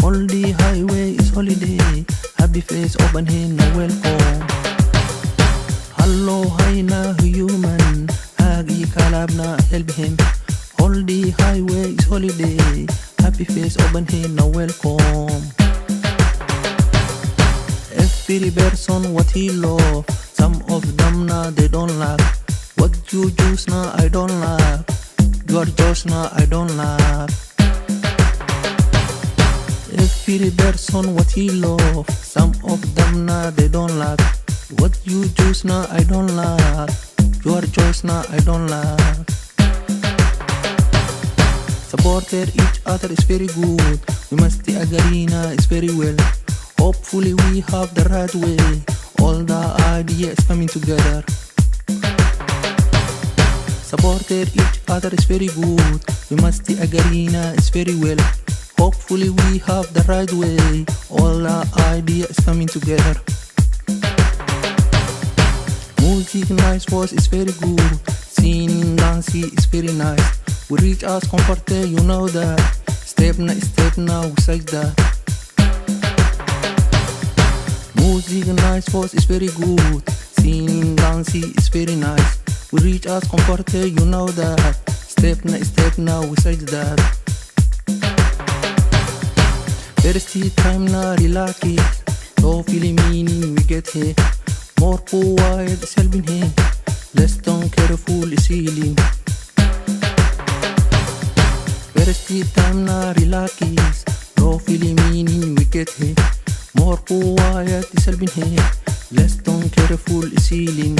All the highway is holiday. Happy face open hand, no welcome. Hello, hi na human. Hagi kalab na help him. All the highway is holiday. Happy face open hand, no welcome. Every person what he love. Some of them na they don't like. What you choose na I don't like. Your choice na I don't like. Every person what he love. Some of them na they don't like. What you choose na I don't like. Your choice na I don't like. Supporting each other is very good. We must agree na it's very well. Hopefully we have the right way. All the ideas coming together. Supporting each other is very good. We must agree na it's very well. Hopefully we have the right way. All the ideas coming together. Music nice voice is very good. Singing dancing is very nice. We reach us comfortable, you know that. Step now we say that. Music nice voice is very good. Singing dancing is very nice. We reach us comfortable, you know that. Step now we say that. First time na relax it. So feeling meaning we get here. More quiet is helping here. Less don't careful is healing. First time na relax it. So feeling meaning we get here. More quiet is helping here. Less don't careful is healing.